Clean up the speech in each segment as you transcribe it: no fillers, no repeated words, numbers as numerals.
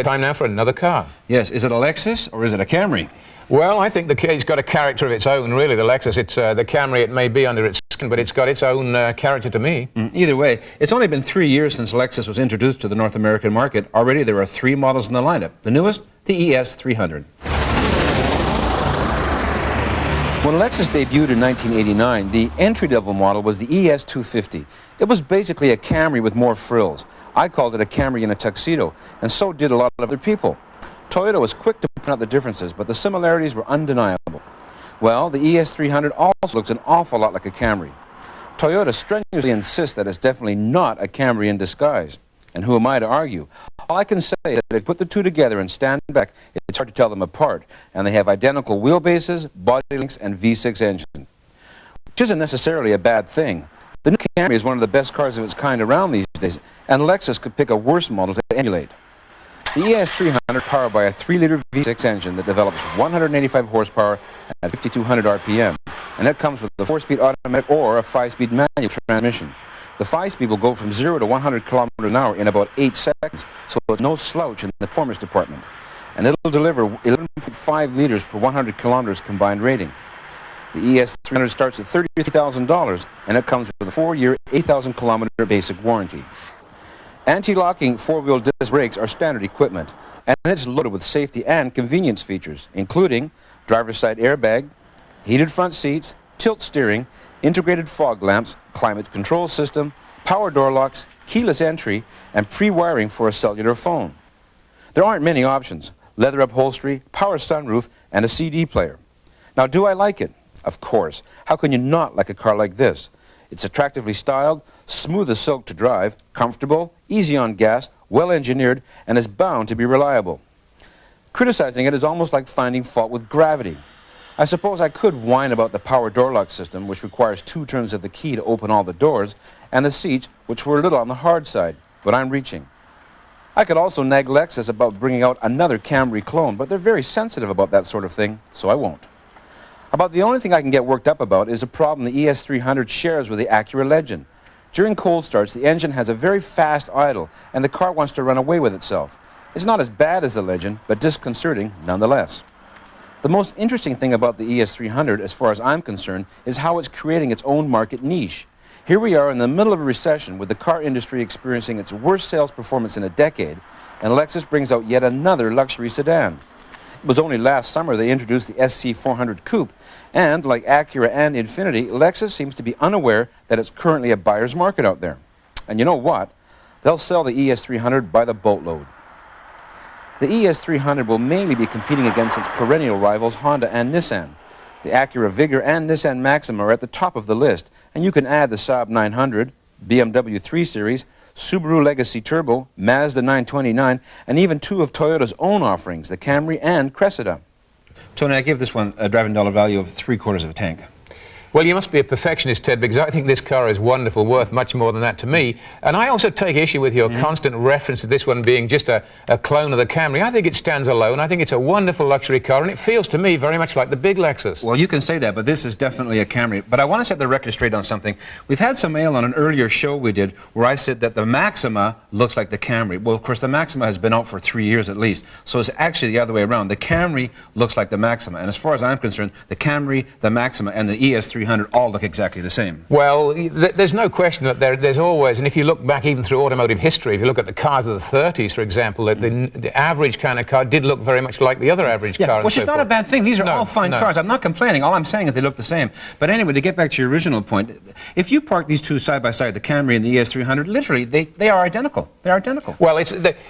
Time now for another car. Yes, is it a Lexus or is it a Camry? Well, I think it's got a character of its own, really, the Lexus. It's the Camry, it may be under its skin, but it's got its own character to me. Either way, it's only been 3 years since Lexus was introduced to the North American market. Already there are 3 models in the lineup. The newest, the ES300. When Lexus debuted in 1989, the entry-level model was the ES250. It was basically a Camry with more frills. I called it a Camry in a tuxedo, and so did a lot of other people. Toyota was quick to point out the differences, but the similarities were undeniable. Well, the ES300 also looks an awful lot like a Camry. Toyota strenuously insists that it's definitely not a Camry in disguise. And who am I to argue? All I can say is that if you put the two together and stand back, it's hard to tell them apart. And they have identical wheelbases, body links, and V6 engines. Which isn't necessarily a bad thing. The new Camry is one of the best cars of its kind around these days, and Lexus could pick a worse model to emulate. The ES300 powered by a 3-liter V6 engine that develops 185 horsepower at 5,200 RPM, and it comes with a 4-speed automatic or a 5-speed manual transmission. The 5-speed will go from 0 to 100 kilometers an hour in about 8 seconds, so it's no slouch in the performance department. And it'll deliver 11.5 liters per 100 kilometers combined rating. The ES300 starts at $33,000, and it comes with a 4-year, 8,000-kilometer basic warranty. Anti-locking 4-wheel disc brakes are standard equipment, and it's loaded with safety and convenience features, including driver's side airbag, heated front seats, tilt steering, integrated fog lamps, climate control system, power door locks, keyless entry, and pre-wiring for a cellular phone. There aren't many options: leather upholstery, power sunroof, and a CD player. Now, do I like it? Of course. How can you not like a car like this? It's attractively styled, smooth as silk to drive, comfortable, easy on gas, well-engineered, and is bound to be reliable. Criticizing it is almost like finding fault with gravity. I suppose I could whine about the power door lock system, which requires 2 turns of the key to open all the doors, and the seats, which were a little on the hard side, but I'm reaching. I could also nag Lexus about bringing out another Camry clone, but they're very sensitive about that sort of thing, so I won't. About the only thing I can get worked up about is a problem the ES300 shares with the Acura Legend. During cold starts, the engine has a very fast idle, and the car wants to run away with itself. It's not as bad as the Legend, but disconcerting nonetheless. The most interesting thing about the ES300, as far as I'm concerned, is how it's creating its own market niche. Here we are in the middle of a recession with the car industry experiencing its worst sales performance in a decade, and Lexus brings out yet another luxury sedan. It was only last summer they introduced the SC400 Coupe, and like Acura and Infiniti, Lexus seems to be unaware that it's currently a buyer's market out there. And you know what? They'll sell the ES300 by the boatload. The ES300 will mainly be competing against its perennial rivals Honda and Nissan. The Acura Vigor and Nissan Maxima are at the top of the list, and you can add the Saab 900, BMW 3 Series, Subaru Legacy Turbo, Mazda 929, and even 2 of Toyota's own offerings, the Camry and Cressida. Tony, I give this one a driving dollar value of 3/4 of a tank. Well, you must be a perfectionist, Ted, because I think this car is wonderful, worth much more than that to me. And I also take issue with your constant reference to this one being just a clone of the Camry. I think it stands alone. I think it's a wonderful luxury car, and it feels to me very much like the big Lexus. Well, you can say that, but this is definitely a Camry. But I want to set the record straight on something. We've had some mail on an earlier show we did where I said that the Maxima looks like the Camry. Well, of course, the Maxima has been out for 3 years at least, so it's actually the other way around. The Camry looks like the Maxima, and as far as I'm concerned, the Camry, the Maxima, and the ES300 all look exactly the same. Well, there's no question that there's always, and if you look back even through automotive history, if you look at the cars of the 30s, for example, the average kind of car did look very much like the other average car. Which is not a bad thing. These are all fine cars. I'm not complaining. All I'm saying is they look the same. But anyway, to get back to your original point, if you park these two side by side, the Camry and the ES300, literally, they are identical. They're identical. Well,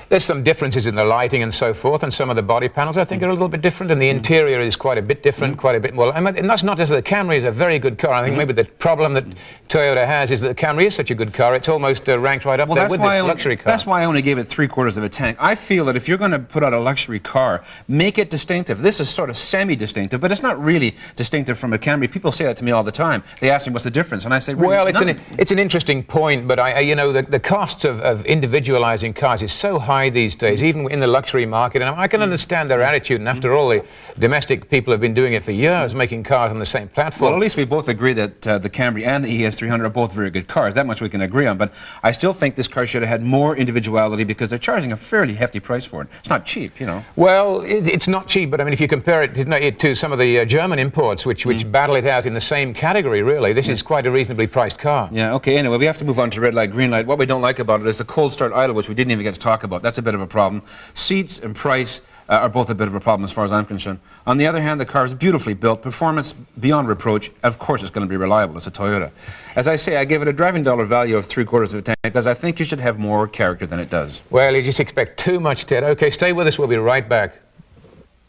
there's some differences in the lighting and so forth, and some of the body panels I think are a little bit different, and the interior is quite a bit different, quite a bit more. And that's not just the Camry is a very good car. I think maybe the problem that Toyota has is that the Camry is such a good car, it's almost ranked right up there with this luxury car. That's why I only gave it 3/4 of a tank. I feel that if you're going to put out a luxury car, make it distinctive. This is sort of semi-distinctive, but it's not really distinctive from a Camry. People say that to me all the time. They ask me what's the difference, and I say, really, well, it's an interesting point, but you know, the costs of individualizing cars is so high these days, even in the luxury market, and I can understand their attitude, and after all, the domestic people have been doing it for years, making cars on the same platform. Well, at least we both agree that the Camry and the ES300 are both very good cars. That much we can agree on. But I still think this car should have had more individuality because they're charging a fairly hefty price for it. It's not cheap, you know. Well, it's not cheap, but I mean, if you compare it to some of the German imports, which battle it out in the same category, really, this is quite a reasonably priced car. Yeah, okay, anyway, we have to move on to red light, green light. What we don't like about it is the cold start idle, which we didn't even get to talk about. That's a bit of a problem. Seats and price are both a bit of a problem as far as I'm concerned. On the other hand, the car is beautifully built, performance beyond reproach. Of course it's going to be reliable, it's a Toyota. As I say, I give it a driving dollar value of 3/4 of a tank because I think you should have more character than it does. Well, you just expect too much, Ted. Okay, stay with us, we'll be right back.